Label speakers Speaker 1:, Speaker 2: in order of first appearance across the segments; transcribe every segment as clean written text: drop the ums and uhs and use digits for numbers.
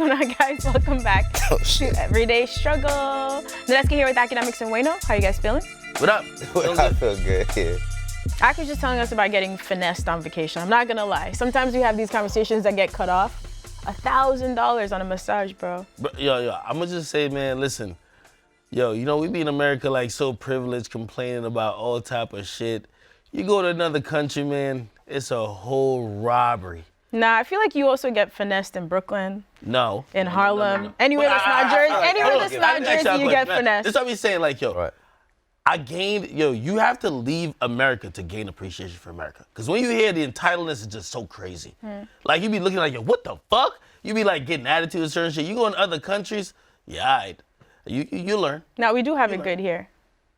Speaker 1: going on, guys? Welcome back to Everyday Struggle. Nadeska here with Akademiks and Wayno. How are you guys feeling?
Speaker 2: What up?
Speaker 3: I feel good, yeah.
Speaker 1: Ak was just telling us about getting finessed on vacation. I'm not gonna lie. Sometimes we have these conversations that get cut off. $1,000 on a massage, bro.
Speaker 2: Yo, I'm gonna just say, man, listen. Yo, you know, we be in America like so privileged, complaining about all type of shit. You go to another country, man, it's a whole robbery.
Speaker 1: Nah, I feel like you also get finessed in Brooklyn.
Speaker 2: No.
Speaker 1: In Harlem. No. Anywhere that's not Jersey, anywhere that's not Jersey, you get finessed.
Speaker 2: This is what I'm saying, like, yo,
Speaker 3: Right.
Speaker 2: you have to leave America to gain appreciation for America. Because when you hear the entitledness is just so crazy. Like, you be looking like, yo, what the fuck? You be like getting attitude and certain shit. You go in other countries, yeah, all right. You learn.
Speaker 1: Now, we do have it good here.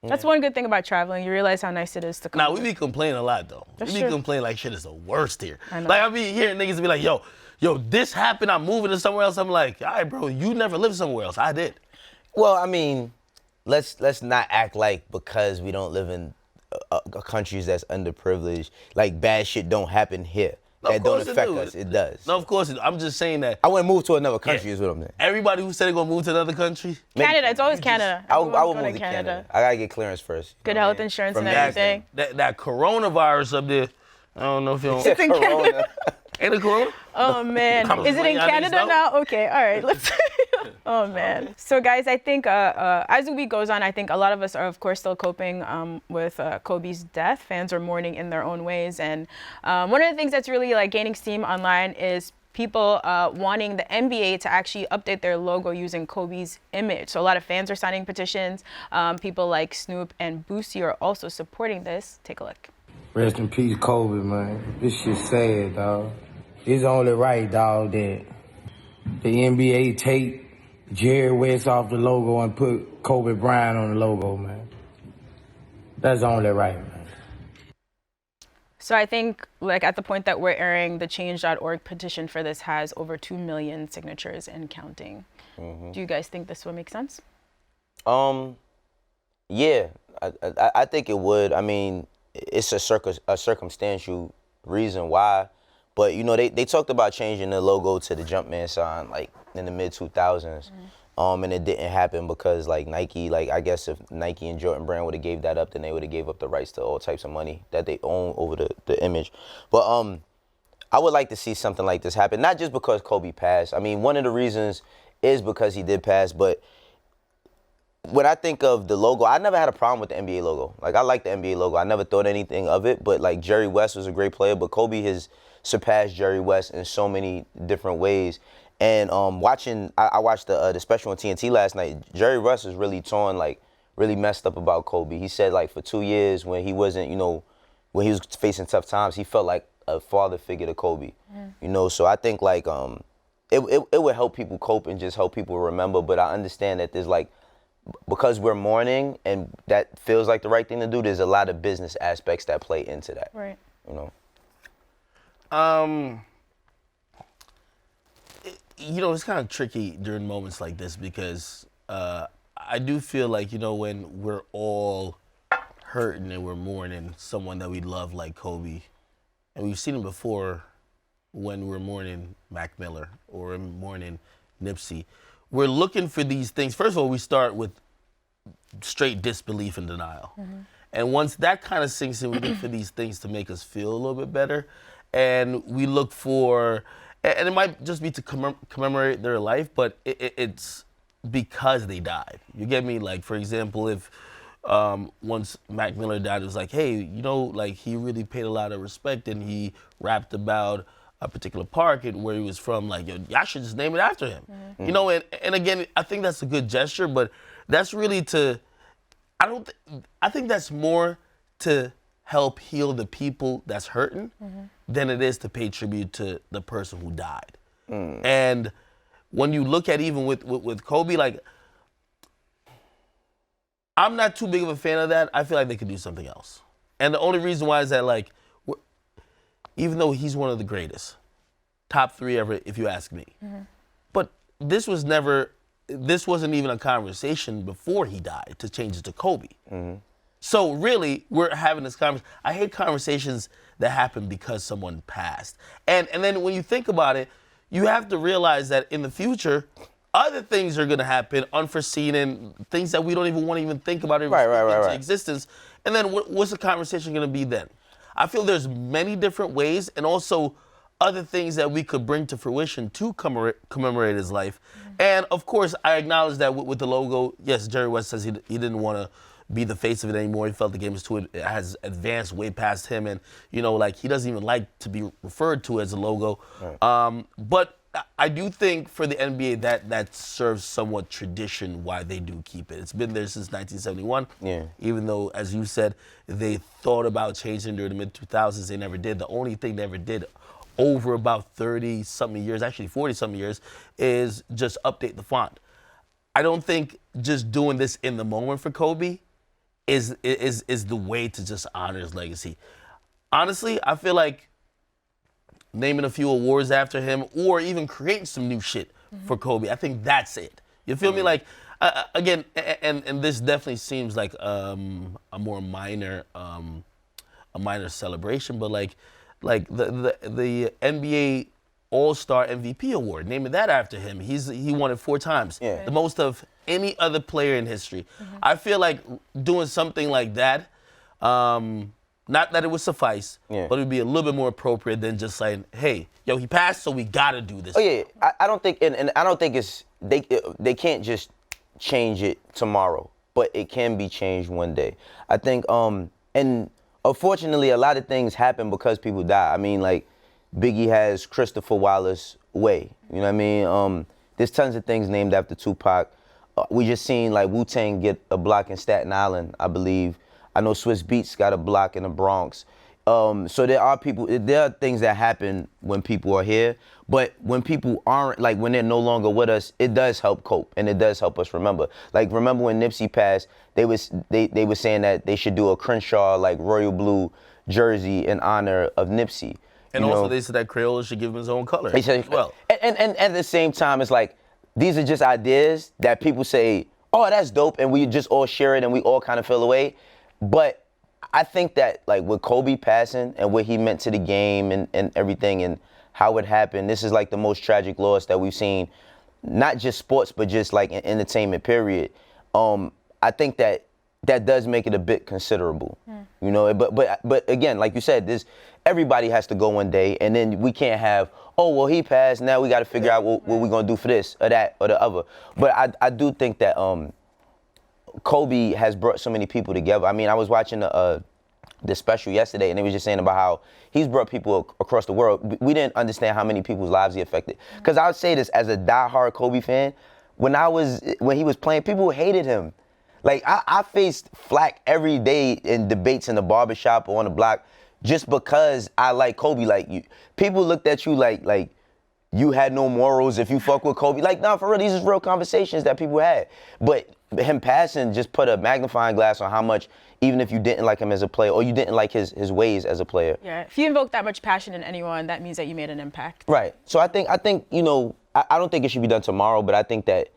Speaker 1: That's one good thing about traveling. You realize how nice it is to come.
Speaker 2: Nah, we be complaining a lot, though.
Speaker 1: That's
Speaker 2: we be
Speaker 1: true.
Speaker 2: complaining like shit is the worst here.
Speaker 1: I know.
Speaker 2: Like, I be hearing niggas be like, yo, this happened, I'm moving to somewhere else. I'm like, all right, bro, you never lived somewhere else. I did.
Speaker 3: Well, I mean, let's not act like because we don't live in countries that's underprivileged, like bad shit don't happen here.
Speaker 2: No,
Speaker 3: that don't affect us. It does.
Speaker 2: No, of course it do. I'm just saying that.
Speaker 3: I wouldn't move to another country is what I'm saying.
Speaker 2: Everybody who said they're gonna move to another country.
Speaker 1: Canada, it's always Canada.
Speaker 3: I would
Speaker 1: Everyone's
Speaker 3: move to Canada. I gotta get clearance first.
Speaker 1: Good health insurance
Speaker 3: From
Speaker 1: and everything.
Speaker 2: That coronavirus up there, I don't know if you don't.
Speaker 1: It's in Canada.
Speaker 2: Ain't it corona?
Speaker 1: Oh man, is it in Canada now? Okay, all right, let's. Oh man. So guys, I think as the week goes on, I think a lot of us are of course still coping with Kobe's death. Fans are mourning in their own ways, and one of the things that's really like gaining steam online is people wanting the NBA to actually update their logo using Kobe's image. So a lot of fans are signing petitions. People like Snoop and Boosie are also supporting this. Take a look.
Speaker 4: Rest in peace, Kobe, man. This shit sad, dog. It's only right, dog, that the NBA take Jerry West off the logo and put Kobe Bryant on the logo, man. That's only right, man.
Speaker 1: So I think, like, at the point that we're airing, the change.org petition for this has over 2 million signatures and counting. Do you guys think this would make sense?
Speaker 3: Yeah, I think it would. I mean, it's a circumstantial reason why. But, you know, they talked about changing the logo to the Jumpman sign, like, in the mid-2000s. And it didn't happen because, like, Nike, like, I guess if Nike and Jordan Brand would have gave that up, then they would have gave up the rights to all types of money that they own over the image. But I would like to see something like this happen, not just because Kobe passed. I mean, one of the reasons is because he did pass, but when I think of the logo, I never had a problem with the NBA logo. Like, I like the NBA logo. I never thought anything of it, but, like, Jerry West was a great player, but Kobe has surpassed Jerry West in so many different ways. And I watched the special on TNT last night. Jerry West was really torn, like, really messed up about Kobe. He said, like, for 2 years when he wasn't, you know, when he was facing tough times, he felt like a father figure to Kobe. You know, so I think, like, it would help people cope and just help people remember. But I understand that there's, like, because we're mourning and that feels like the right thing to do, there's a lot of business aspects that play into that.
Speaker 1: Right.
Speaker 3: You know?
Speaker 2: You know, it's kind of tricky during moments like this because I do feel like, you know, when we're all hurting and we're mourning someone that we love like Kobe, and we've seen him before when we're mourning Mac Miller or we're mourning Nipsey, we're looking for these things. First of all, we start with straight disbelief and denial. And once that kind of sinks in, we look for these things to make us feel a little bit better. And we look for, and it might just be to commemorate their life, but it's because they died. You get me? Like, for example, if once Mac Miller died, it was like, hey, you know, like, he really paid a lot of respect and he rapped about a particular park and where he was from. Like, yo, y'all should just name it after him. You know, and again, I think that's a good gesture, but that's really I think that's more to help heal the people that's hurting than it is to pay tribute to the person who died. And when you look at even with Kobe, like, I'm not too big of a fan of that. I feel like they could do something else. And the only reason why is that, like, even though he's one of the greatest, top 3 ever, if you ask me, but this wasn't even a conversation before he died to change it to Kobe. So really, we're having this conversation. I hate conversations that happen because someone passed. And then when you think about it, you have to realize that in the future, other things are going to happen, unforeseen, and things that we don't even want to even think about into existence. And then what's the conversation going to be then? I feel there's many different ways, and also other things that we could bring to fruition to commemorate his life. And of course, I acknowledge that with the logo, yes, Jerry West says he didn't want to be the face of it anymore. He felt the game has advanced way past him, and like he doesn't even like to be referred to as a logo. Right. But I do think for the NBA that serves somewhat tradition why they do keep it. It's been there since 1971. Yeah. Even though, as you said, they thought about changing during the mid-2000s, they never did. The only thing they ever did over about 30-something years, actually 40-something years, is just update the font. I don't think just doing this in the moment for Kobe is the way to just honor his legacy. Honestly, I feel like naming a few awards after him or even creating some new shit for Kobe, I think that's it. You feel me? Like, again, and this definitely seems like a more minor celebration, but like the NBA All-Star MVP award, naming that after him. He won it 4 times, the most of any other player in history. I feel like doing something like that, not that it would suffice, but it would be a little bit more appropriate than just saying, hey, yo, he passed, so we gotta do this.
Speaker 3: Oh yeah, I don't think, and I don't think it's, they can't just change it tomorrow, but it can be changed one day. I think, and unfortunately, a lot of things happen because people die. I mean, like, Biggie has Christopher Wallace Way. You know what I mean? There's tons of things named after Tupac. We just seen like Wu-Tang get a block in Staten Island, I believe. I know Swiss Beats got a block in the Bronx. So there are things that happen when people are here, but when people aren't, like when they're no longer with us, it does help cope and it does help us remember. Like remember when Nipsey passed, they were saying that they should do a Crenshaw like royal blue jersey in honor of Nipsey.
Speaker 2: And also they said that Crayola should give him his own color as well.
Speaker 3: And at the same time, it's like, these are just ideas that people say, oh, that's dope, and we just all share it and we all kind of feel away. But I think that like with Kobe passing and what he meant to the game and everything and how it happened, this is like the most tragic loss that we've seen, not just sports, but just like in entertainment, period. I think that does make it a bit considerable, you know. But again, like you said, everybody has to go one day, and then we can't have, oh well, he passed. Now we got to figure out what we're gonna do for this or that or the other. But I do think that Kobe has brought so many people together. I mean, I was watching the special yesterday, and they was just saying about how he's brought people across the world. We didn't understand how many people's lives he affected. Because I would say this as a diehard Kobe fan, when he was playing, people hated him. Like, I faced flack every day in debates in the barbershop or on the block just because I like Kobe. Like, people looked at you like you had no morals if you fuck with Kobe. Like, nah, for real, these is real conversations that people had. But him passing just put a magnifying glass on how much, even if you didn't like him as a player or you didn't like his ways as a player.
Speaker 1: Yeah, if you invoke that much passion in anyone, that means that you made an impact.
Speaker 3: Right. So I think you know, I don't think it should be done tomorrow, but I think that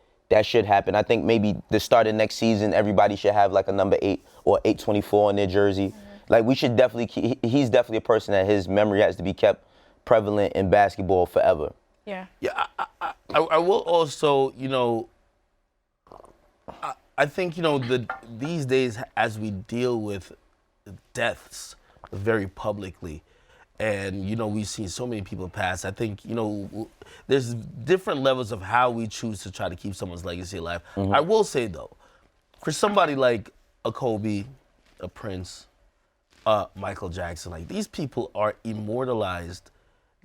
Speaker 3: should happen. I think maybe the start of next season, everybody should have like a number 8 or 824 on their jersey. Like, we should definitely, he's definitely a person that his memory has to be kept prevalent in basketball forever.
Speaker 1: Yeah.
Speaker 2: Yeah, I will also, you know, I think, you know, these days as we deal with deaths very publicly, and, you know, we've seen so many people pass, I think, you know, there's different levels of how we choose to try to keep someone's legacy alive. I will say, though, for somebody like a Kobe, a Prince, Michael Jackson, like, these people are immortalized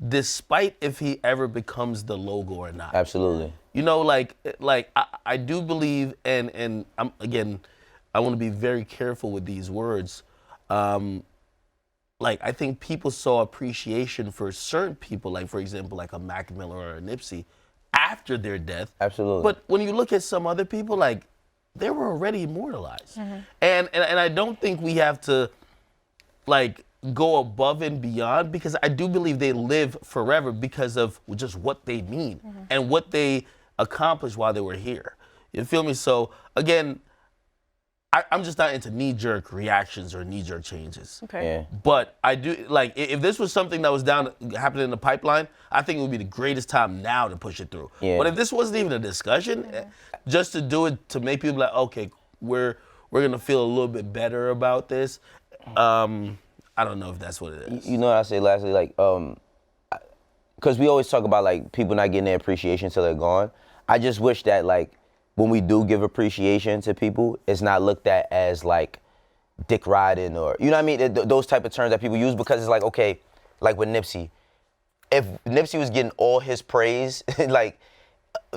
Speaker 2: despite if he ever becomes the logo or not.
Speaker 3: Absolutely.
Speaker 2: You know, like I do believe, and again, I want to be very careful with these words. Like, I think people saw appreciation for certain people, like, for example, like a Mac Miller or a Nipsey, after their death.
Speaker 3: Absolutely.
Speaker 2: But when you look at some other people, like, they were already immortalized. And I don't think we have to, like, go above and beyond, because I do believe they live forever because of just what they mean and what they accomplished while they were here. You feel me? So, again, I'm just not into knee-jerk reactions or knee-jerk changes.
Speaker 1: Okay.
Speaker 3: Yeah.
Speaker 2: But I do, like, if this was something that was happening in the pipeline, I think it would be the greatest time now to push it through.
Speaker 3: Yeah.
Speaker 2: But if this wasn't even a discussion, just to do it to make people like, okay, we're gonna feel a little bit better about this. I don't know if that's what it is.
Speaker 3: You know what I say lastly, like, because we always talk about like people not getting their appreciation till they're gone. I just wish that like when we do give appreciation to people, it's not looked at as like dick riding or, you know what I mean? Those type of terms that people use, because it's like, okay, like with Nipsey, if Nipsey was getting all his praise, like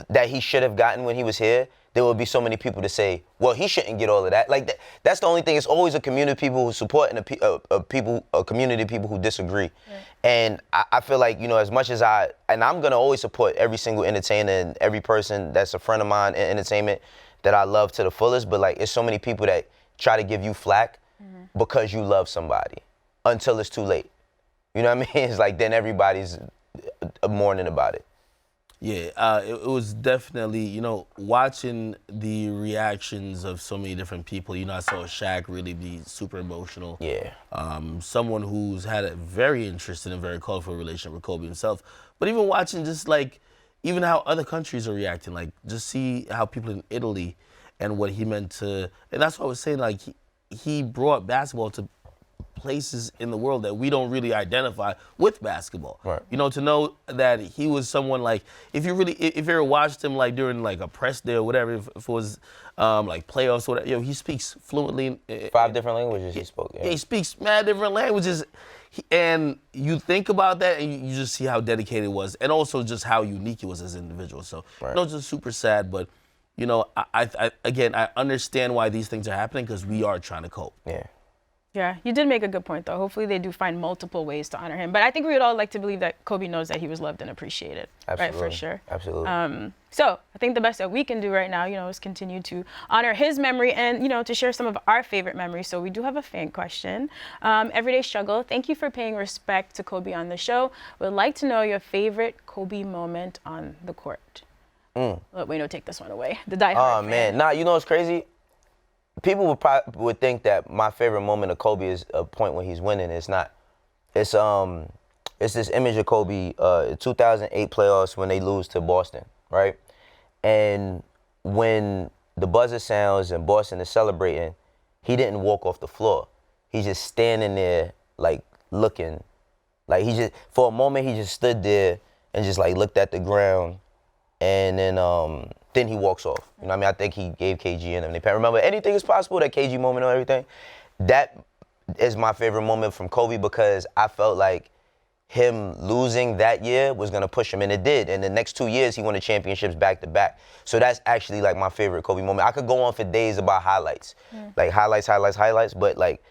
Speaker 3: that he should have gotten when he was here, there would be so many people to say, well, he shouldn't get all of that. Like that's the only thing. It's always a community of people who support and a community of people who disagree. Yeah. And I feel like, you know, as much as I'm gonna always support every single entertainer and every person that's a friend of mine in entertainment that I love to the fullest. But like, it's so many people that try to give you flack because you love somebody until it's too late. You know what I mean? It's like then everybody's mourning about it.
Speaker 2: Yeah, it was definitely, you know, watching the reactions of so many different people. You know, I saw Shaq really be super emotional.
Speaker 3: Yeah.
Speaker 2: Someone who's had a very interesting and very colorful relationship with Kobe himself. But even watching just like, even how other countries are reacting, like just see how people in Italy and what he meant to, and that's what I was saying, like he brought basketball to places in the world that we don't really identify with basketball.
Speaker 3: Right.
Speaker 2: You know, to know that he was someone like, if you ever watched him like during like a press day or whatever, if it was like playoffs or whatever, you know, he speaks fluently.
Speaker 3: 5 different languages he spoke.
Speaker 2: Yeah, he speaks mad different languages. And you think about that and you just see how dedicated he was, and also just how unique he was as an individual. So,
Speaker 3: right.
Speaker 2: You know, just super sad, but you know, I understand why these things are happening, because we are trying to cope.
Speaker 3: Yeah.
Speaker 1: Yeah, you did make a good point, though. Hopefully they do find multiple ways to honor him. But I think we would all like to believe that Kobe knows that he was loved and appreciated.
Speaker 3: Absolutely.
Speaker 1: Right, for sure.
Speaker 3: Absolutely.
Speaker 1: So I think the best that we can do right now, you know, is continue to honor his memory and, you know, to share some of our favorite memories. So we do have a fan question. Everyday Struggle, thank you for paying respect to Kobe on the show. Would like to know your favorite Kobe moment on the court. Let Wayno take this one away. The diehard fan.
Speaker 3: Man. Nah, you know what's crazy? People would think that my favorite moment of Kobe is a point when he's winning. It's not. It's this image of Kobe, 2008 playoffs when they lose to Boston, right? And when the buzzer sounds and Boston is celebrating, he didn't walk off the floor. He's just standing there, like looking, like he just for a moment he just stood there and just like looked at the ground, and then he walks off. You know what I mean? I think he gave KG and them. They remember anything is possible, that KG moment or everything. That is my favorite moment from Kobe, because I felt like him losing that year was gonna push him, and it did. And the next 2 years, he won the championships back to back. So that's actually like my favorite Kobe moment. I could go on for days about highlights, like highlights, but like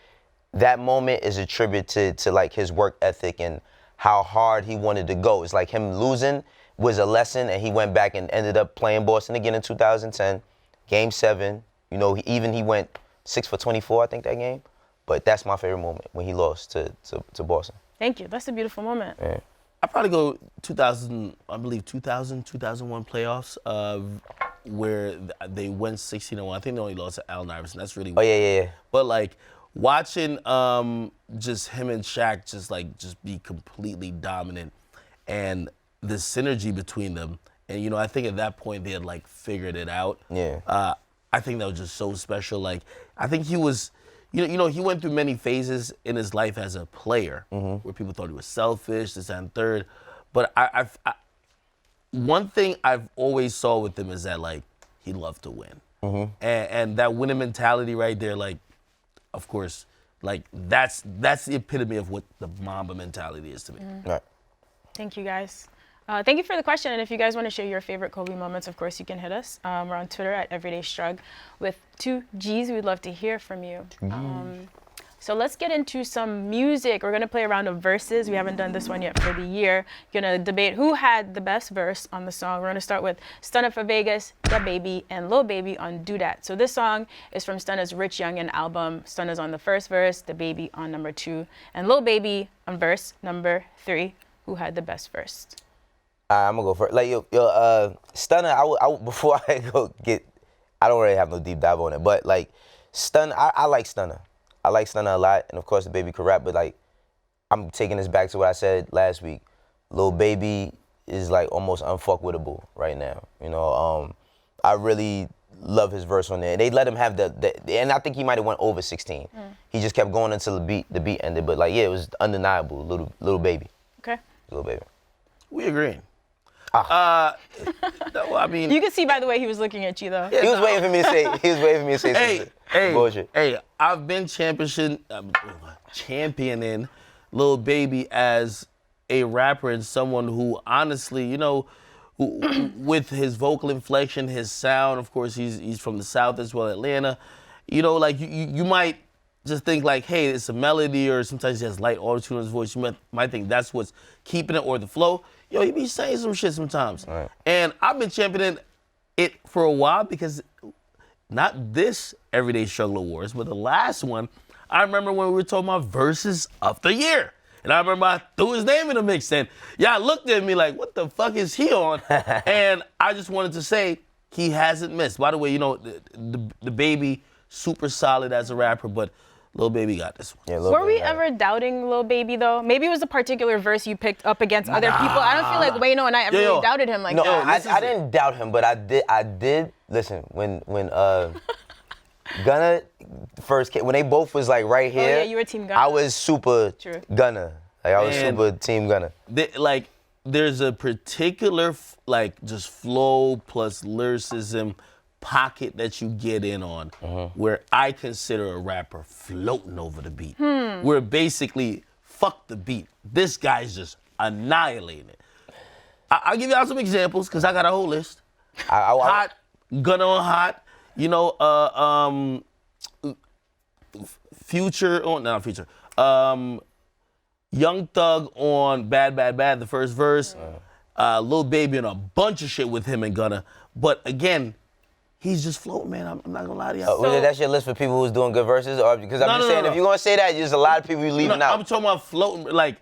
Speaker 3: that moment is a tribute to like his work ethic and how hard he wanted to go. It's like him losing was a lesson, and he went back and ended up playing Boston again in 2010, Game 7. You know, he went 6 for 24, I think, that game. But that's my favorite moment, when he lost to Boston.
Speaker 1: Thank you. That's a beautiful moment.
Speaker 3: Yeah.
Speaker 2: I'd probably go 2000, 2001 playoffs, where they went 16-1. I think they only lost to Allen Iverson. That's really
Speaker 3: weird. Yeah.
Speaker 2: But like watching just him and Shaq just be completely dominant, and the synergy between them, and you know, I think at that point they had like figured it out.
Speaker 3: Yeah.
Speaker 2: I think that was just so special. Like, I think he was, you know, he went through many phases in his life as a player, where people thought he was selfish, this and third. But I one thing I've always saw with him is that like he loved to win, and that winning mentality right there, like, of course, like that's the epitome of what the Mamba mentality is to me.
Speaker 3: Right.
Speaker 1: Thank you, guys. Thank you for the question. And if you guys want to share your favorite Kobe moments, of course, you can hit us. We're on Twitter at EverydayStrug with 2 G's. We'd love to hear from you. So let's get into some music. We're going to play a round of verses. We haven't done this one yet for the year. Going to debate who had the best verse on the song. We're going to start with Stunna for Vegas, Dababy, and Lil Baby on Do That. So this song is from Stunna's Rich Youngin album. Stunna's on the first verse, Dababy on number 2, and Lil Baby on verse number 3. Who had the best verse?
Speaker 3: I'm gonna go first. Like Stunna, before I go I don't really have no deep dive on it, but like Stunna, I like Stunna. I like Stunna a lot, and of course the baby could rap, but like, I'm taking this back to what I said last week. Lil Baby is like almost unfuckwittable right now. You know, I really love his verse on there. They let him have and I think he might have went over 16. He just kept going until the beat ended. But like, yeah, it was undeniable. Lil Baby.
Speaker 1: Okay.
Speaker 3: Lil Baby.
Speaker 2: We agreeing. No, I mean,
Speaker 1: you can see by the way he was looking at you though.
Speaker 3: He was waiting for me to say. He was waiting for me to say some bullshit.
Speaker 2: Hey, I've been championing Lil Baby as a rapper and someone who honestly, you know, with his vocal inflection, his sound, of course, he's from the South as well, Atlanta. You know, like you might just think like, hey, it's a melody, or sometimes he has light auto-tune in his voice. You might think that's what's keeping it, or the flow. Yo, he be saying some shit sometimes.
Speaker 3: Right.
Speaker 2: And I've been championing it for a while because not this Everyday Struggle Awards, but the last one, I remember when we were talking about verses of the year. And I remember I threw his name in the mix, and y'all looked at me like, what the fuck is he on? And I just wanted to say he hasn't missed. By the way, you know, the Baby, super solid as a rapper, but Lil Baby got this one.
Speaker 3: Yeah,
Speaker 1: were we ever doubting Lil Baby though? Maybe it was a particular verse you picked up against other people. I don't feel like Wayno and I ever really doubted him like
Speaker 3: no,
Speaker 1: that.
Speaker 3: I didn't doubt him, but I did listen when Gunna first came, when they both was like right here.
Speaker 1: Oh yeah, you were Team Gunna.
Speaker 3: I was super Gunna. Like I was super Team Gunna.
Speaker 2: Like there's a particular like just flow plus lyricism pocket that you get in on where I consider a rapper floating over the beat. Where basically, fuck the beat. This guy's just annihilating it. I'll give y'all some examples because I got a whole list. Hot, Gunna on Hot, you know, Young Thug on Bad, Bad, Bad, the first verse. Lil Baby on a bunch of shit with him and Gunna. But again, he's just floating, man. I'm not gonna lie to y'all.
Speaker 3: That's your list for people who's doing good verses? Or because I'm just saying, if you're gonna say that, there's a lot of people you leaving out.
Speaker 2: I'm talking about floating, like,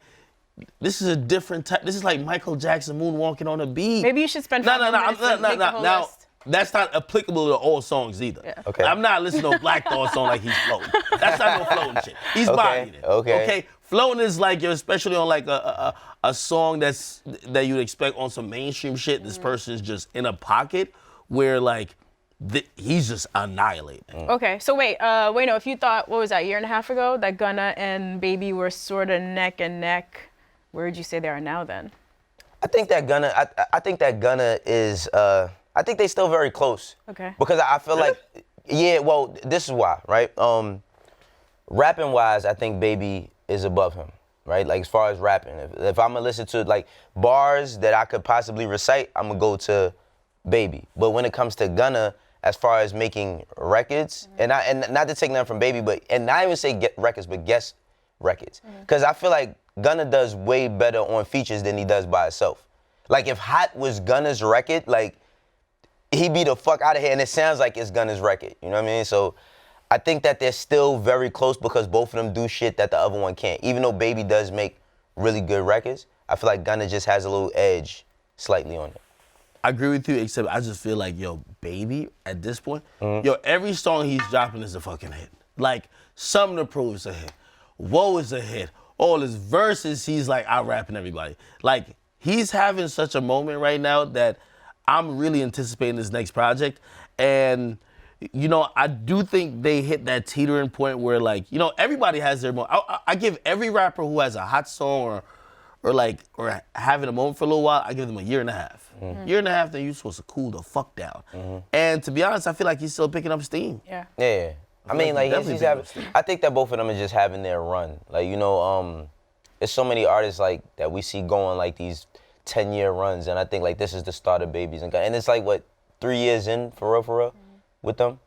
Speaker 2: this is a different type. This is like Michael Jackson moonwalking on a beat.
Speaker 1: Maybe you should spend 5 minutes and make the whole list.
Speaker 2: That's not applicable to all songs either.
Speaker 1: Yeah.
Speaker 3: Okay.
Speaker 2: I'm not listening to a Black Thought song like he's floating. That's not no floating shit. He's bodying it. Okay. Floating is like, especially on like a song that you'd expect on some mainstream shit. This person is just in a pocket where like he's just annihilating.
Speaker 1: Okay, so wait, Wayno, if you thought, what was that, a year and a half ago, that Gunna and Baby were sort of neck and neck, where would you say they are now then?
Speaker 3: I think that Gunna is. I think they still very close. Okay. Because I feel like, well, this is why, right? Rapping wise, I think Baby is above him, right? Like as far as rapping, if I'm gonna listen to like bars that I could possibly recite, I'm gonna go to Baby. But when it comes to Gunna, as far as making records, and not to take nothing from Baby, but and not even say get records, but guest records, because I feel like Gunna does way better on features than he does by himself. Like if Hot was Gunna's record, like he'd be the fuck out of here, and it sounds like it's Gunna's record. You know what I mean? So I think that they're still very close because both of them do shit that the other one can't. Even though Baby does make really good records, I feel like Gunna just has a little edge slightly on it.
Speaker 2: I agree with you, except I just feel like, yo, Baby, at this point, yo, every song he's dropping is a fucking hit. Like, Something to Prove is a hit. Whoa is a hit. All his verses, he's like out-rapping everybody. Like, he's having such a moment right now that I'm really anticipating this next project. And, you know, I do think they hit that teetering point where, like, you know, everybody has their moment. I give every rapper who has a hot song or having a moment for a little while, I give them a year and a half. Year and a half, then you're supposed to cool the fuck down. And to be honest, I feel like he's still picking up steam.
Speaker 3: Yeah. I mean, like, he's having, I think that both of them are just having their run. Like, you know, there's so many artists, like, that we see going, like, these 10-year runs, and I think, like, this is the start of Babies. And it's, like, what, 3 years in, for real, with them?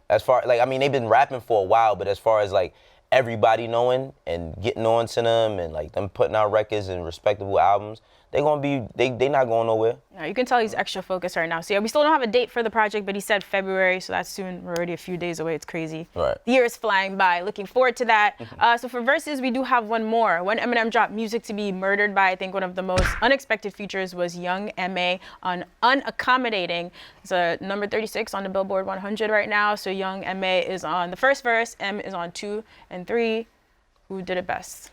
Speaker 3: As far, like, I mean, they've been rapping for a while, but as far as, like, everybody knowing and getting on to them and, like, them putting out records and respectable albums, they're gonna be, they not going nowhere.
Speaker 1: Yeah, you can tell he's extra focused right now. So yeah, we still don't have a date for the project, but he said February, so that's soon. We're already a few days away. It's crazy.
Speaker 3: Right.
Speaker 1: The year is flying by. Looking forward to that. So for verses, we do have one more. When Eminem dropped Music to Be Murdered By, I think one of the most unexpected features was Young M.A. on Unaccommodating. It's a number 36 on the Billboard 100 right now. So Young M.A. is on the first verse, M is on 2 and 3. Who did it best?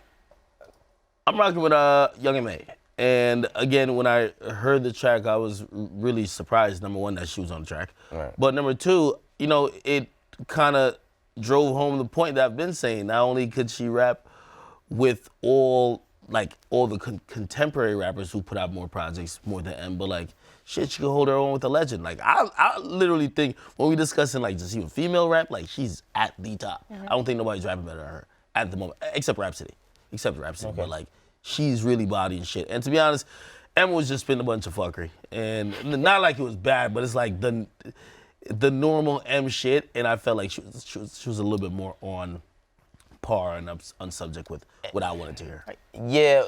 Speaker 2: I'm rocking with Young M.A. And again, when I heard the track, I was really surprised, number one, that she was on the track.
Speaker 3: Right.
Speaker 2: But number two, you know, it kind of drove home the point that I've been saying. Not only could she rap with all the contemporary rappers who put out more projects, more than M, but like, shit, she could hold her own with a legend. Like, I literally think when we discussing like just even female rap, like she's at the top. I don't think nobody's rapping better than her at the moment, except Rhapsody. Okay. But like, she's really bodying shit. And to be honest, Emma was just spitting a bunch of fuckery. And not like it was bad, but it's like the normal M shit. And I felt like she was a little bit more on par and on subject with what I wanted to hear.
Speaker 3: Yeah,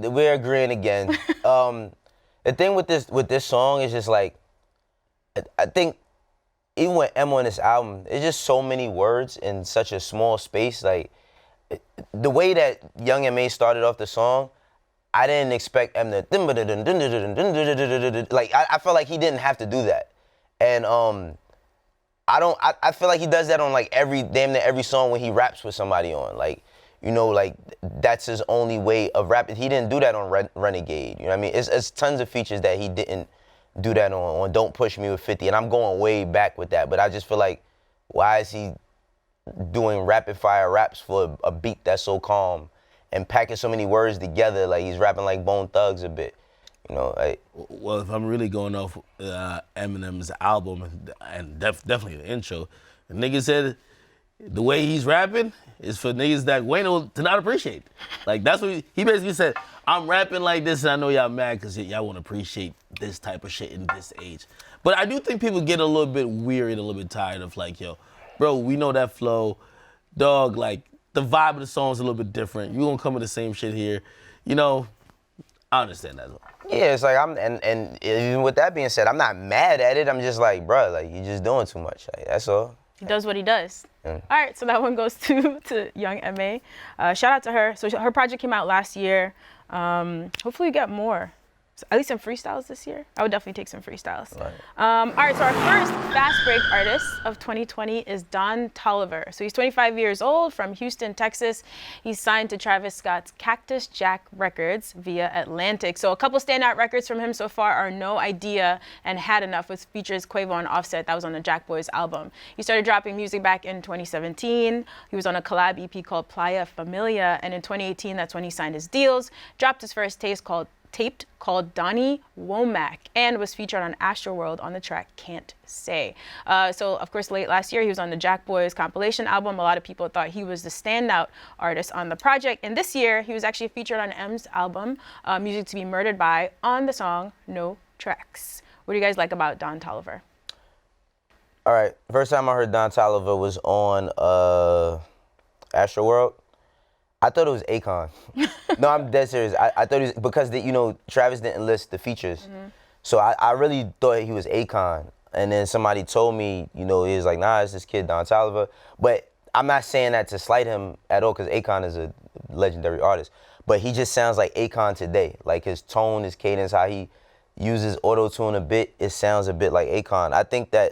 Speaker 3: we're agreeing again. The thing with this song is just like, I think even with Emma on this album, it's just so many words in such a small space. Like, the way that Young M.A. started off the song, I didn't expect M to like. I felt like he didn't have to do that, and I feel like he does that on like damn near every song when he raps with somebody on. Like, you know, like that's his only way of rapping. He didn't do that on Renegade. You know what I mean? It's tons of features that he didn't do that on Don't Push Me with 50, and I'm going way back with that. But I just feel like, why is he doing rapid fire raps for a beat that's so calm and packing so many words together? Like, he's rapping like Bone Thugs a bit, you know? Like,
Speaker 2: well, if I'm really going off Eminem's album and definitely the intro, the nigga said the way he's rapping is for niggas that Wayno to not appreciate. Like, that's what he basically said. I'm rapping like this, and I know y'all mad because y'all want to appreciate this type of shit in this age. But I do think people get a little bit weary and a little bit tired of like, yo, bro, we know that flow. Dog, like, the vibe of the song's a little bit different. You gonna come with the same shit here. You know, I understand that.
Speaker 3: Yeah, it's like, and even with that being said, I'm not mad at it. I'm just like, bro, like, you're just doing too much. Like, that's all.
Speaker 1: He does what he does.
Speaker 3: Yeah.
Speaker 1: All right, so that one goes to Young M.A. Shout out to her. So her project came out last year. Hopefully we get more. So at least some freestyles this year. I would definitely take some freestyles.
Speaker 3: Right.
Speaker 1: All right, so our first fast break artist of 2020 is Don Toliver. So he's 25 years old from Houston, Texas. He's signed to Travis Scott's Cactus Jack Records via Atlantic. So a couple standout records from him so far are No Idea and Had Enough, which features Quavo and Offset. That was on the Jack Boys album. He started dropping music back in 2017. He was on a collab EP called Playa Familia. And in 2018, that's when he signed his deals, dropped his first tape called Donnie Womack, and was featured on Astroworld on the track Can't Say. So of course late last year he was on the Jack Boys compilation album. A lot of people thought he was the standout artist on the project, and this year he was actually featured on M's album Music to Be Murdered By on the song No Tracks. What do you guys like about Don Toliver?
Speaker 3: All right, first time I heard Don Toliver was on Astroworld. I thought it was Akon. No, I'm dead serious. I thought it was because Travis didn't list the features. Mm-hmm. So I really thought he was Akon. And then somebody told me, he was like, nah, it's this kid, Don Toliver. But I'm not saying that to slight him at all, because Akon is a legendary artist. But he just sounds like Akon today. Like his tone, his cadence, how he uses auto-tune a bit, it sounds a bit like Akon. I think that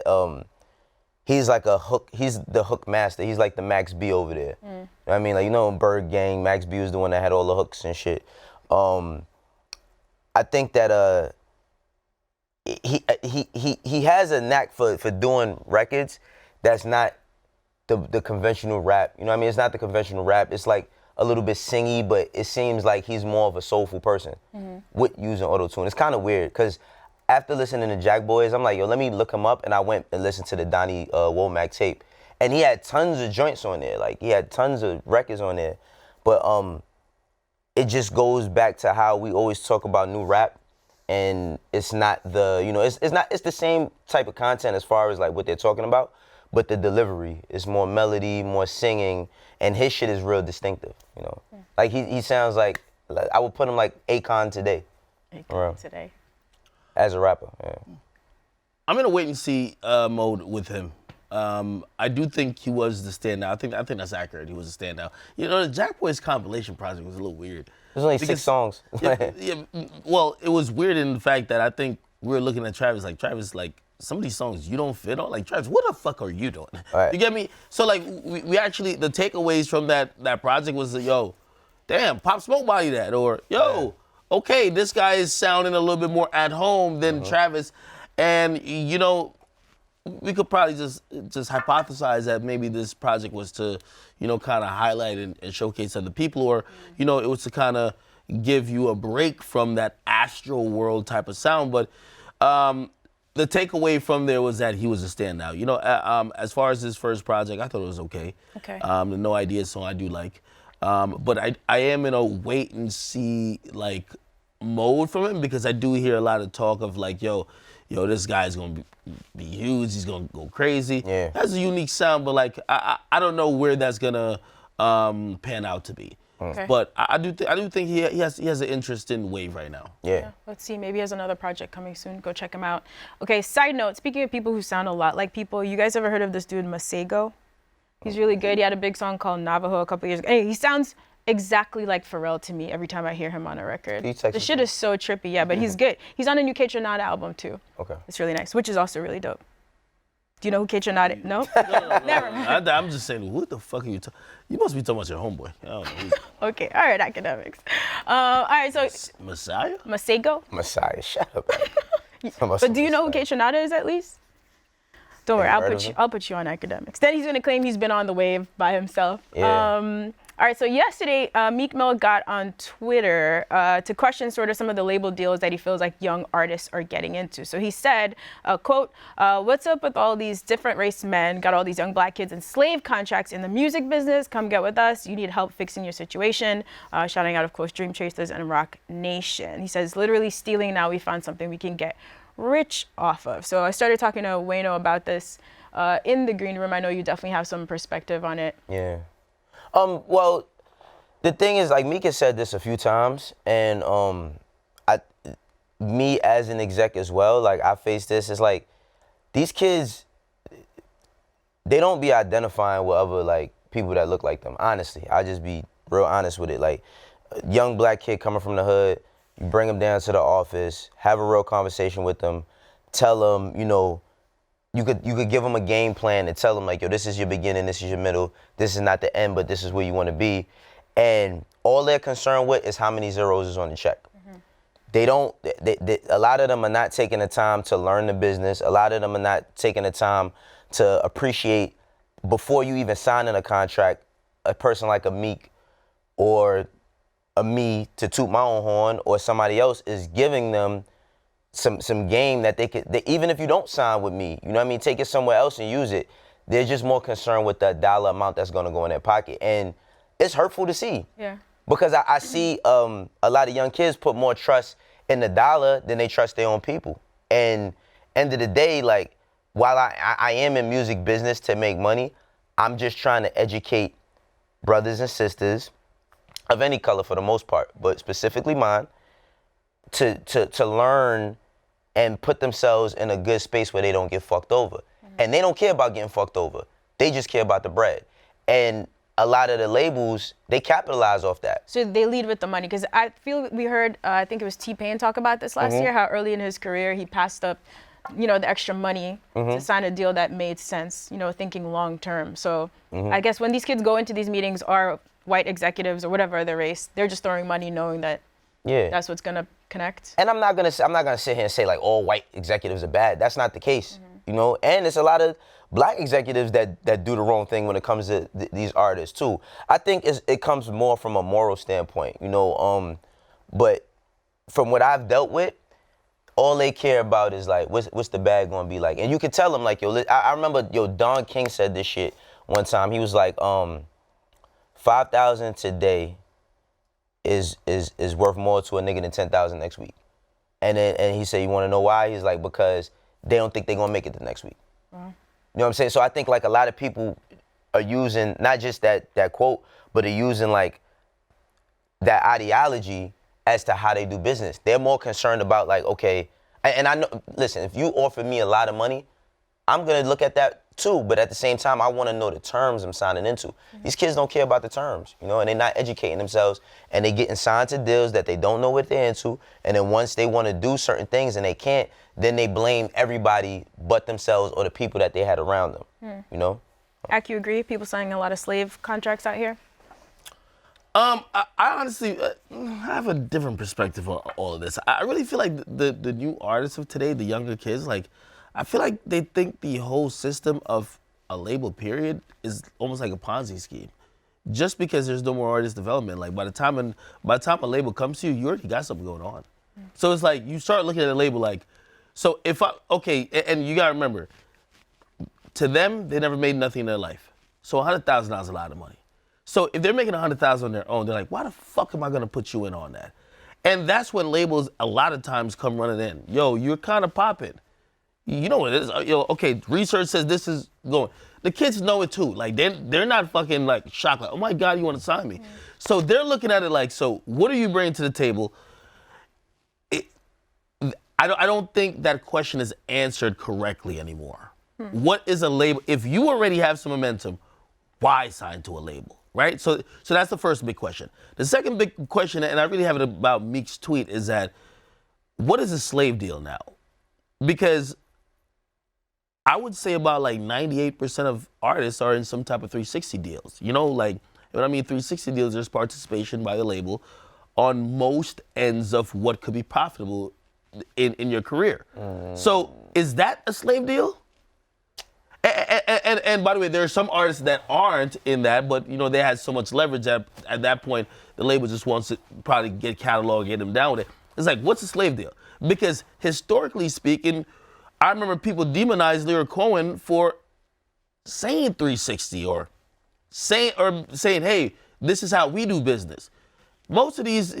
Speaker 3: he's like he's the hook master. He's like the Max B over there. You know what I mean? Like, in Bird Gang, Max B was the one that had all the hooks and shit. I think that he has a knack for doing records that's not the conventional rap. You know what I mean? It's not the conventional rap. It's like a little bit singy, but it seems like he's more of a soulful person with using auto-tune. It's kind of weird, because after listening to Jack Boys, I'm like, yo, let me look him up. And I went and listened to the Donnie Womack tape. And he had tons of joints on there. Like, he had tons of records on there. But it just goes back to how we always talk about new rap. And it's not it's the same type of content as far as like what they're talking about. But the delivery is more melody, more singing. And his shit is real distinctive, Like, he sounds like I would put him like Akon today.
Speaker 1: today?
Speaker 3: As a rapper, yeah.
Speaker 2: I'm in a wait and see mode with him. I do think he was the standout. I think that's accurate. He was a standout. You know, the Jack Boys compilation project was a little weird.
Speaker 3: There's only 6 songs.
Speaker 2: Well, it was weird in the fact that I think we were looking at Travis, like, some of these songs you don't fit on. Like, Travis, what the fuck are you doing?
Speaker 3: Right.
Speaker 2: You get me? So, like, we actually, the takeaways from that project was, yo, damn, Pop Smoke body that. Or, yo, okay, this guy is sounding a little bit more at home than Travis. And, you know, we could probably just hypothesize that maybe this project was to, you know, kind of highlight and showcase other people, or, you know, it was to kind of give you a break from that Astro World type of sound. But the takeaway from there was that he was a standout. You know, as far as his first project, I thought it was okay.
Speaker 1: Okay.
Speaker 2: The No Idea song I do like. But I am in a wait and see, like, mode from him, because I do hear a lot of talk of, like, yo, this guy's gonna be huge. He's gonna go crazy.
Speaker 3: Yeah.
Speaker 2: That's a unique sound, but like I don't know where that's gonna pan out to be.
Speaker 1: Okay.
Speaker 2: But I do think he has an interesting wave right now.
Speaker 3: Yeah.
Speaker 1: Let's see. Maybe he has another project coming soon. Go check him out. Okay. Side note. Speaking of people who sound a lot like people, you guys ever heard of this dude Masego? He's really good. He had a big song called Navajo a couple years ago. Hey, he sounds exactly like Pharrell to me every time I hear him on a record. The shit is so trippy, yeah, but he's good. He's on a new K-Tronada album too.
Speaker 3: Okay.
Speaker 1: It's really nice, which is also really dope. Do you know who K-Tronada is? No?
Speaker 2: No.
Speaker 1: Never mind.
Speaker 2: I'm just saying, what the fuck are you talking? You must be talking about your homeboy. I don't know.
Speaker 1: Okay, all right, Akademiks. All right, so
Speaker 2: Messiah?
Speaker 1: Masego?
Speaker 3: Messiah, shut up.
Speaker 1: But do you know who K-Tronada is at least? Don't worry,
Speaker 3: Heard of
Speaker 1: I'll put you on Akademiks. Then he's gonna claim he's been on the wave by himself.
Speaker 3: Yeah.
Speaker 1: All right, so yesterday, Meek Mill got on Twitter to question sort of some of the label deals that he feels like young artists are getting into. So he said, quote, what's up with all these different race men, got all these young black kids in slave contracts in the music business, come get with us, you need help fixing your situation, shouting out, of course, Dream Chasers and Rock Nation. He says, literally stealing, now we found something we can get rich off of. So I started talking to Wayno about this in the green room. I know you definitely have some perspective on it.
Speaker 3: Yeah. Well, the thing is, like, Meek has said this a few times, and me as an exec as well, like, I face this. It's like, these kids, they don't be identifying with other, like, people that look like them, honestly. I just be real honest with it. Like, a young black kid coming from the hood, you bring them down to the office, have a real conversation with them, tell them, you know, you could give them a game plan and tell them, like, yo, this is your beginning, this is your middle, this is not the end, but this is where you want to be. And all they're concerned with is how many zeros is on the check. They don't, a lot of them are not taking the time to learn the business. A lot of them are not taking the time to appreciate, before you even signing a contract, a person like a Meek or a me, to toot my own horn, or somebody else is giving them some game that they could, even if you don't sign with me, you know what I mean, take it somewhere else and use it. They're just more concerned with the dollar amount that's gonna go in their pocket. And it's hurtful to see.
Speaker 1: Yeah. Because
Speaker 3: I see a lot of young kids put more trust in the dollar than they trust their own people. And end of the day, like, while I am in music business to make money, I'm just trying to educate brothers and sisters of any color for the most part, but specifically mine, to learn and put themselves in a good space where they don't get fucked over. And they don't care about getting fucked over. They just care about the bread. And a lot of the labels, they capitalize off that.
Speaker 1: So they lead with the money, because I feel we heard, I think it was T-Pain talk about this last year, how early in his career he passed up, you know, the extra money to sign a deal that made sense, you know, thinking long term. So I guess when these kids go into these meetings, are white executives or whatever their race, they're just throwing money knowing that that's what's gonna connect.
Speaker 3: And I'm not gonna sit here and say, like, all white executives are bad. That's not the case, you know. And there's a lot of black executives that do the wrong thing when it comes to these artists too. I think it comes more from a moral standpoint, you know. But from what I've dealt with, all they care about is, like, what's the bag gonna be like. And you can tell them, like, yo, I remember, Don King said this shit one time. He was like, 5,000 today is worth more to a nigga than 10,000 next week. And he said, you want to know why? He's like, because they don't think they're gonna make it the next week. You know what I'm saying? So I think, like, a lot of people are using not just that quote, but are using, like, that ideology as to how they do business. They're more concerned about like, okay, and I know, listen, if you offer me a lot of money, I'm gonna look at that too, but at the same time, I wanna know the terms I'm signing into. These kids don't care about the terms, you know, and they're not educating themselves, and they getting signed to deals that they don't know what they're into, and then once they wanna do certain things and they can't, then they blame everybody but themselves or the people that they had around them, you know?
Speaker 1: Ak, you agree? People signing a lot of slave contracts out here?
Speaker 2: I honestly have a different perspective on all of this. I really feel like the new artists of today, the younger kids, like, I feel like they think the whole system of a label period is almost like a Ponzi scheme. Just because there's no more artist development, like by the time a label comes to you, you already got something going on. So it's like you start looking at a label like, so if and you gotta remember, to them, they never made nothing in their life. So $100,000 is a lot of money. So if they're making $100,000 on their own, they're like, why the fuck am I gonna put you in on that? And that's when labels a lot of times come running in. Yo, you're kind of popping. You know what it is. Yo, okay, research says this is going. The kids know it too. Like they're not fucking like shocked. Like, oh my God, you want to sign me? So they're looking at it like, so what are you bringing to the table? I don't think that question is answered correctly anymore. What is a label? If you already have some momentum, why sign to a label, right? So that's the first big question. The second big question, and I really have it about Meek's tweet, is that what is a slave deal now? Because I would say about like 98% of artists are in some type of 360 deals. You know, like when I mean 360 deals, there's participation by the label on most ends of what could be profitable in your career. So is that a slave deal? And by the way, there are some artists that aren't in that, but you know they had so much leverage that at that point the label just wants to probably get catalog, get them down with it. It's like, what's a slave deal? Because historically speaking, I remember people demonize Lyric Cohen for saying 360 or saying, hey, this is how we do business. Most of these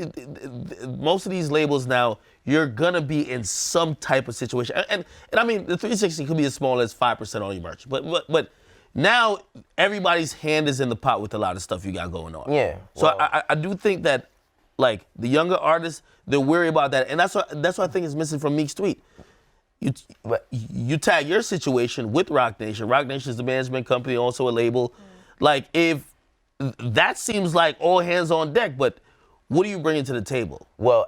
Speaker 2: labels now, you're gonna be in some type of situation, and I mean the 360 could be as small as 5% on your merch, but now everybody's hand is in the pot with a lot of stuff you got going on.
Speaker 3: Yeah.
Speaker 2: So I do think that like the younger artists, they're worried about that, and that's what I think is missing from Meek's tweet. You tag your situation with Roc Nation. Roc Nation is the management company, also a label. Like if that seems like all hands on deck, but what are you bringing to the table?
Speaker 3: Well,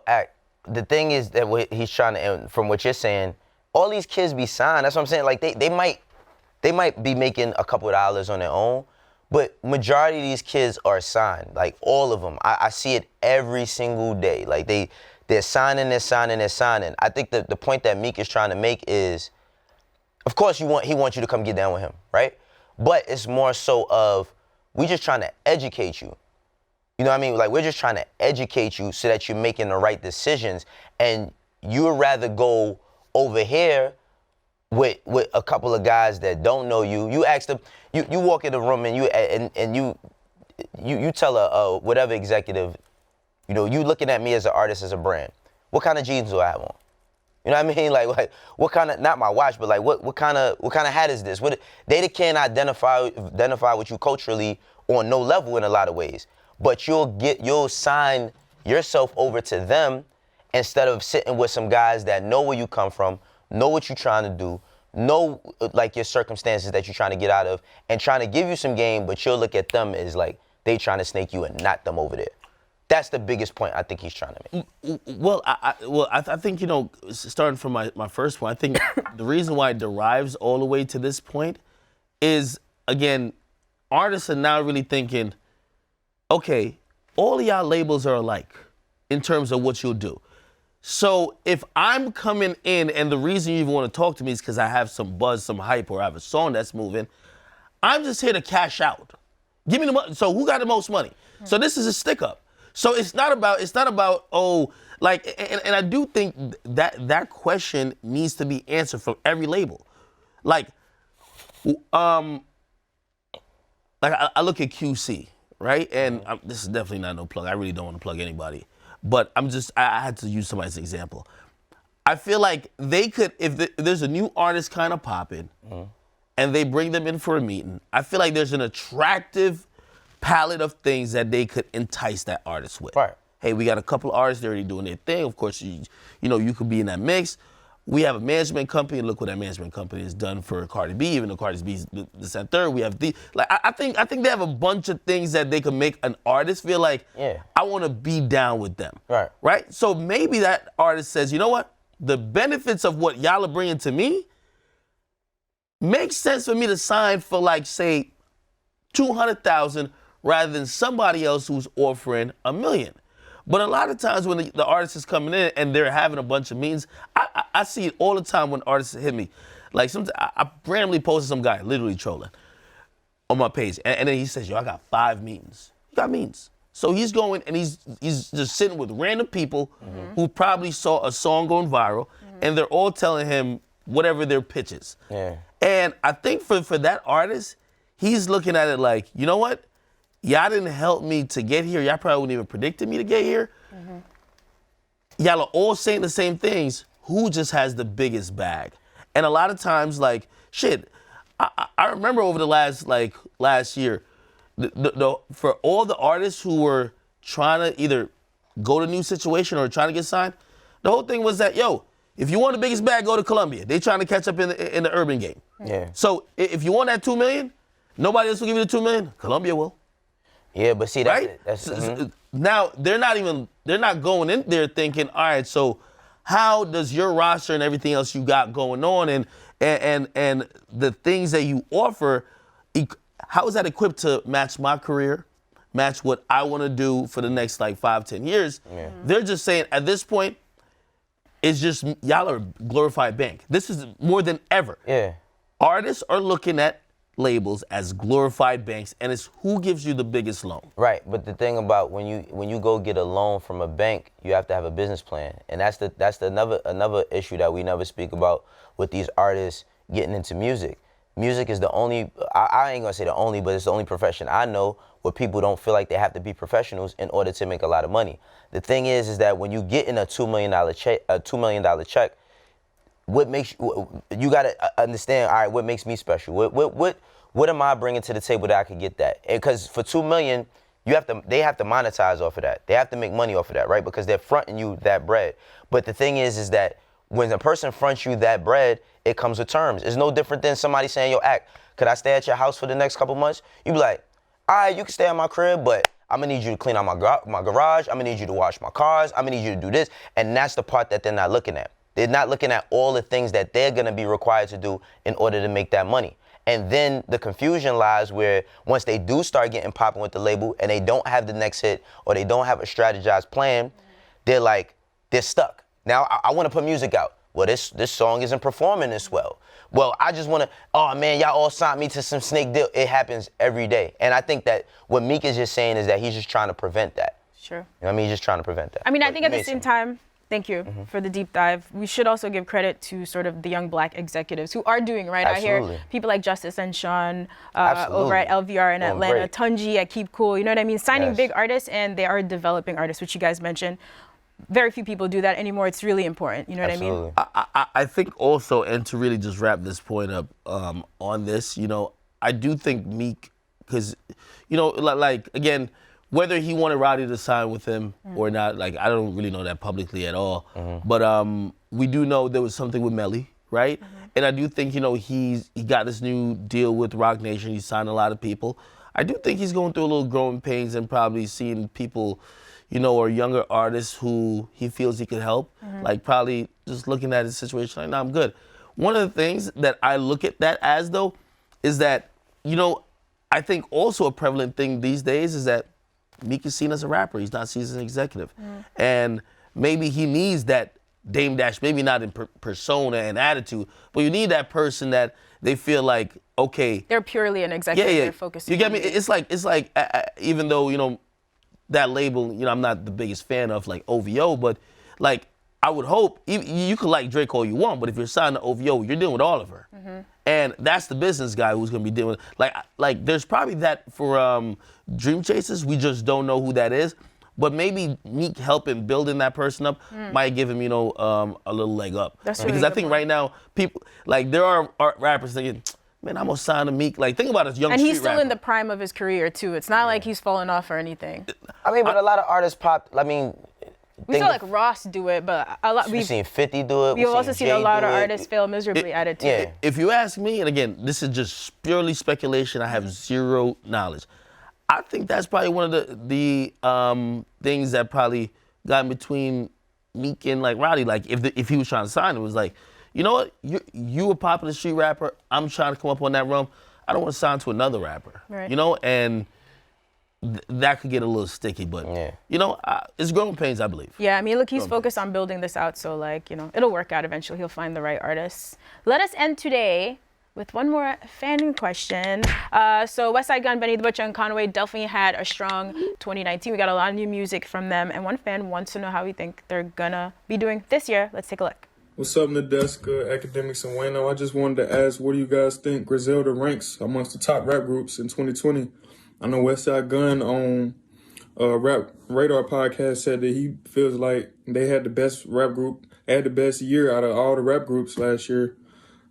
Speaker 3: the thing is that what he's trying to, and from what you're saying, all these kids be signed. That's what I'm saying. Like they might be making a couple of dollars on their own, but majority of these kids are signed. Like all of them. I see it every single day. Like they're signing. I think the point that Meek is trying to make is, of course he wants you to come get down with him, right? But it's more so of, we just trying to educate you. You know what I mean? Like, we're just trying to educate you so that you're making the right decisions. And you would rather go over here with a couple of guys that don't know you. You ask them, you walk in the room and you tell whatever executive, you know, you looking at me as an artist, as a brand. What kind of jeans do I have on? You know what I mean? Like what kind of, not my watch, but like what kind of hat is this? They can't identify with you culturally on no level in a lot of ways. But you'll sign yourself over to them instead of sitting with some guys that know where you come from, know what you're trying to do, know like your circumstances that you're trying to get out of, and trying to give you some game, but you'll look at them as like they trying to snake you and not them over there. That's the biggest point I think he's trying to make.
Speaker 2: Well, I think, you know, starting from my first point, I think the reason why it derives all the way to this point is, again, artists are now really thinking, okay, all of y'all labels are alike in terms of what you'll do. So if I'm coming in and the reason you even want to talk to me is because I have some buzz, some hype, or I have a song that's moving, I'm just here to cash out. Give me the money. So who got the most money? So this is a stick up. So it's not about oh, like, and I do think that question needs to be answered from every label. Like I look at QC. Right? And this is definitely not no plug. I really don't want to plug anybody. But I had to use somebody's example. I feel like they could, if there's a new artist kind of popping and they bring them in for a meeting, I feel like there's an attractive palette of things that they could entice that artist with.
Speaker 3: Right.
Speaker 2: hey, we got a couple of artists, they're already doing their thing. Of course, you know, you could be in that mix. We have a management company. Look what that management company has done for Cardi B. Even though Cardi B's this and third, we have I think they have a bunch of things that they can make an artist feel like, I want to be down with them. Right. So maybe that artist says, you know what? The benefits of what y'all are bringing to me makes sense for me to sign for, like, say, $200,000 rather than somebody else who's offering $1 million. But a lot of times when the artist is coming in and they're having a bunch of meetings, I see it all the time when artists hit me. Like, sometimes I randomly posted some guy, literally trolling, on my page. And then he says, yo, I got 5 meetings. You got meetings. So he's going and he's just sitting with random people who probably saw a song going viral, and they're all telling him whatever their pitch is. And I think for that artist, he's looking at it like, you know what? Y'all didn't help me to get here. Y'all probably wouldn't even predicted me to get here. Y'all are all saying the same things. Who just has the biggest bag? And a lot of times, like, shit, I remember over the last year, for all the artists who were trying to either go to a new situation or trying to get signed, the whole thing was that, yo, if you want the biggest bag, go to Columbia. They trying to catch up in the urban game. So if you want that $2 million, nobody else will give you the $2 million. Columbia will.
Speaker 3: Yeah, but see,
Speaker 2: now they're not going in there thinking, all right, so how does your roster and everything else you got going on and the things that you offer, how is that equipped to match my career, match what I want to do for the next like 5-10 years? They're just saying at this point, it's just y'all are a glorified bank. This is more than ever. Artists are looking at labels as glorified banks, and it's who gives you the biggest loan.
Speaker 3: Right, but the thing about when you go get a loan from a bank, you have to have a business plan, and that's another issue that we never speak about with these artists getting into music. Music is the only, I ain't gonna say the only, but it's the only profession I know where people don't feel like they have to be professionals in order to make a lot of money. The thing is that when you get in a $2 million check, what makes you gotta understand? All right, what makes me special? What am I bringing to the table that I could get that? Because for $2 million, they have to monetize off of that. They have to make money off of that, right? Because they're fronting you that bread. But the thing is that when a person fronts you that bread, it comes with terms. It's no different than somebody saying, yo, Act, could I stay at your house for the next couple months? You be like, all right, you can stay at my crib, but I'm gonna need you to clean out my garage. I'm gonna need you to wash my cars. I'm gonna need you to do this. And that's the part that they're not looking at. They're not looking at all the things that they're gonna be required to do in order to make that money. And then the confusion lies where once they do start getting popping with the label and they don't have the next hit or they don't have a strategized plan, they're stuck. Now, I wanna put music out. Well, this song isn't performing this well. Well, I just wanna, oh man, y'all all signed me to some snake deal. It happens every day. And I think that what Meek is just saying is that he's just trying to prevent that.
Speaker 1: Sure.
Speaker 3: You know what I mean? He's just trying to prevent that.
Speaker 1: I mean, I think at the same time, thank you for the deep dive. We should also give credit to sort of the young black executives who are doing right out here. People like Justice and Sean over at LVR in Atlanta, Tunji at Keep Cool, you know what I mean? Signing big artists, and they are developing artists, which you guys mentioned. Very few people do that anymore. It's really important, you know what I mean?
Speaker 2: I think also, and to really just wrap this point up on this, you know, I do think Meek, because, you know, like again, whether he wanted Roddy to sign with him or not, like, I don't really know that publicly at all. But we do know there was something with Melly, right? And I do think, you know, he got this new deal with Roc Nation. He signed a lot of people. I do think he's going through a little growing pains and probably seeing people, you know, or younger artists who he feels he could help, like probably just looking at his situation like, nah, I'm good. One of the things that I look at that as, though, is that, you know, I think also a prevalent thing these days is that Meek is seen as a rapper. He's not seen as an executive. And maybe he needs that Dame Dash, maybe not in persona and attitude, but you need that person that they feel like, okay.
Speaker 1: They're purely an executive. They're focusing
Speaker 2: you get me? It's like even though, you know, that label, you know, I'm not the biggest fan of, like OVO, but like I would hope, you could like Drake all you want, but if you're signed to OVO, you're dealing with Oliver. And that's the business guy who's gonna be dealing with, like there's probably that for Dream Chasers, we just don't know who that is. But maybe Meek helping building that person up might give him, you know, a little leg up.
Speaker 1: That's
Speaker 2: because I think right now, people, like there are rappers thinking, man, I'm gonna sign to Meek. Like, think about his young
Speaker 1: and
Speaker 2: street
Speaker 1: he's still
Speaker 2: rapper.
Speaker 1: in the prime of his career too. It's not like he's fallen off or anything.
Speaker 3: I mean, but a lot of artists pop. I mean,
Speaker 1: We saw like Ross do it, but a lot.
Speaker 3: We've seen 50 do it.
Speaker 1: We've also seen a lot of
Speaker 3: do it.
Speaker 1: artists fail miserably at it too.
Speaker 3: Yeah.
Speaker 2: If you ask me, and again, this is just purely speculation. I have zero knowledge. I think that's probably one of the things that probably got in between Meek and like Roddy. Like if he was trying to sign, it was like, you know what, you a popular street rapper. I'm trying to come up on that realm. I don't want to sign to another rapper.
Speaker 1: Right.
Speaker 2: You know, and that could get a little sticky. But you know, it's growing pains, I believe.
Speaker 1: Yeah, I mean, look, he's focused on building this out, so like, you know, it'll work out eventually. He'll find the right artists. Let us end today with one more fan question. So Westside Gun, Benny the Butcher, and Conway definitely had a strong 2019. We got a lot of new music from them, and one fan wants to know how we think they're gonna be doing this year. Let's take a look.
Speaker 5: What's up, Nadeska, Akademiks, and Wayno? I just wanted to ask, what do you guys think Griselda ranks amongst the top rap groups in 2020? I know Westside Gun on Rap Radar podcast said that he feels like they had the best rap group, had the best year out of all the rap groups last year.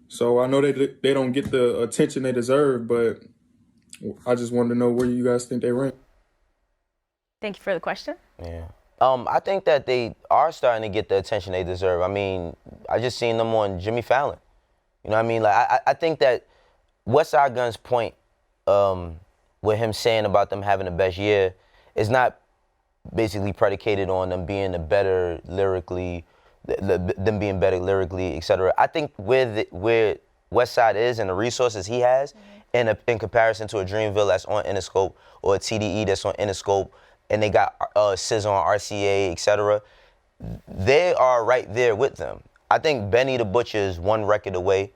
Speaker 5: So I know they don't get the attention they deserve, but I just wanted to know where you guys think they rank.
Speaker 1: Thank you for the question.
Speaker 3: Yeah. I think that they are starting to get the attention they deserve. I mean, I just seen them on Jimmy Fallon. You know what I mean? Like, I think that Westside Gun's point with him saying about them having the best year is not basically predicated on them being them being better lyrically, etc. I think where Westside is and the resources he has in comparison to a Dreamville that's on Interscope or a TDE that's on Interscope, and they got SZA on RCA, etc. They are right there with them. I think Benny the Butcher is one record away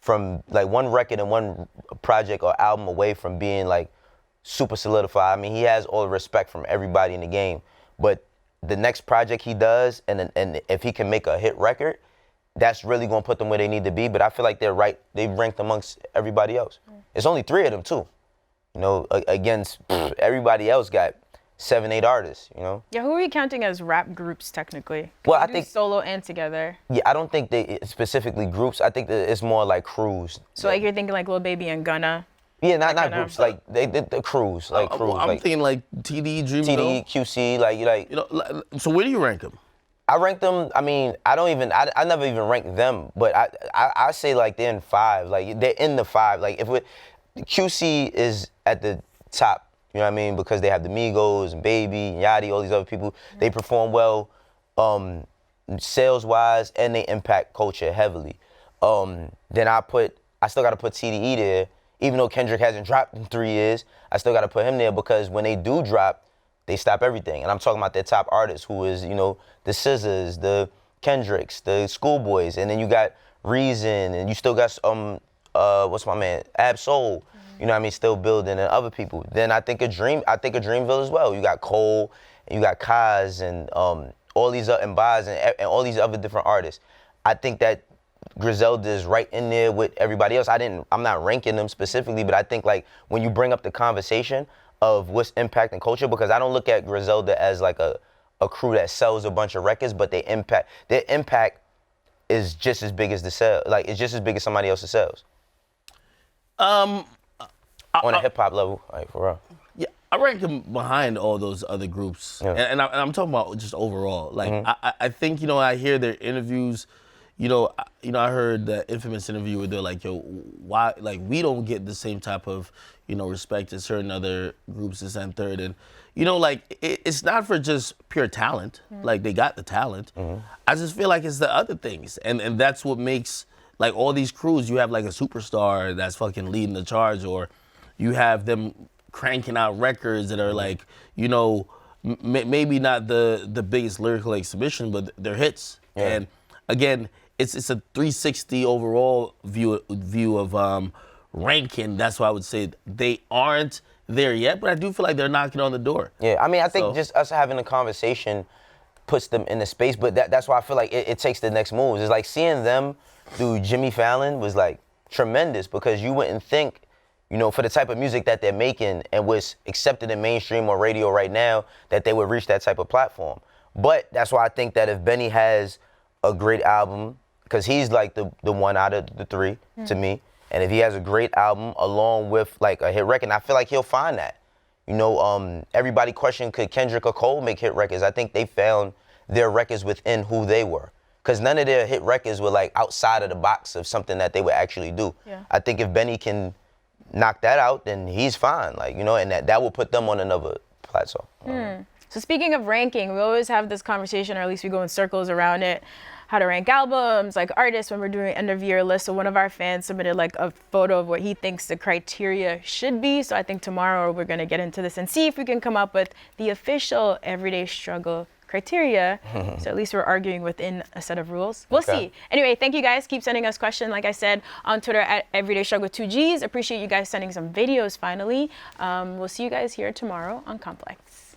Speaker 3: from, like, one record and one project or album away from being, like, super solidified. I mean, he has all the respect from everybody in the game. But the next project he does, and if he can make a hit record, that's really going to put them where they need to be. But I feel like they're right. They've ranked amongst everybody else. It's only 3 of them, too. You know, against everybody else got 7, 8 artists, you know?
Speaker 1: Yeah, who are you counting as rap groups technically?
Speaker 3: Well, I think
Speaker 1: solo and together.
Speaker 3: Yeah, I don't think they specifically groups. I think that it's more like crews.
Speaker 1: So like you're thinking like Lil Baby and Gunna.
Speaker 3: Yeah, not groups. Like they the crews, like crews.
Speaker 2: I'm thinking like TD, Dreamville.
Speaker 3: TD, QC, you
Speaker 2: know. So where do you rank them?
Speaker 3: I rank them. I mean, I never even rank them, but I say like they're in 5. Like they're in the 5. Like if QC is at the top. You know what I mean? Because they have the Migos and Baby and Yachty, all these other people. They perform well sales-wise, and they impact culture heavily. Then I still got to put TDE there. Even though Kendrick hasn't dropped in 3 years, I still got to put him there because when they do drop, they stop everything. And I'm talking about their top artists, who is, you know, the SZAs, the Kendricks, the Schoolboys, and then you got Reason, and you still got what's my man, Ab-Soul. You know what I mean? Still building, and other people. Then I think of Dreamville as well. You got Cole, and you got Kaz, and all these and Baz, and all these other different artists. I think that Griselda is right in there with everybody else. I'm not ranking them specifically, but I think like when you bring up the conversation of what's impacting culture, because I don't look at Griselda as like a crew that sells a bunch of records, but their impact is just as big as the sale. Like it's just as big as somebody else's sales. On a hip hop level, like for real.
Speaker 2: Yeah, I rank them behind all those other groups, and I'm talking about just overall. Like I think, you know, I hear their interviews. You know, I heard the infamous interview where they're like, yo, why, like, we don't get the same type of, you know, respect as certain other groups, this and third. And, you know, like, it's not for just pure talent. Like, they got the talent. I just feel like it's the other things. And that's what makes, like, all these crews, you have, like, a superstar that's fucking leading the charge, or you have them cranking out records that are, like, you know, maybe not the biggest lyrical exhibition, but they're hits. Yeah. And, again, it's a 360 overall view of ranking. That's why I would say they aren't there yet, but I do feel like they're knocking on the door.
Speaker 3: Yeah, I mean, I think just us having a conversation puts them in the space, but that's why I feel like it takes the next moves. It's like seeing them through Jimmy Fallon was like tremendous, because you wouldn't think, you know, for the type of music that they're making and what's accepted in mainstream or radio right now, that they would reach that type of platform. But that's why I think that if Benny has a great album, because he's like the one out of the 3 to me. And if he has a great album along with like a hit record, I feel like he'll find that. You know, everybody questioned, could Kendrick or Cole make hit records? I think they found their records within who they were. Because none of their hit records were like outside of the box of something that they would actually do. Yeah. I think if Benny can knock that out, then he's fine. Like, you know, and that will put them on another plateau.
Speaker 1: So speaking of ranking, we always have this conversation, or at least we go in circles around it, how to rank albums, like artists when we're doing end of year list. So one of our fans submitted like a photo of what he thinks the criteria should be. So I think tomorrow we're gonna get into this and see if we can come up with the official everyday struggle criteria. So at least we're arguing within a set of rules. We'll see. Anyway, thank you guys. Keep sending us questions, like I said, on Twitter at everydaystruggle2gs. Appreciate you guys sending some videos finally. We'll see you guys here tomorrow on Complex.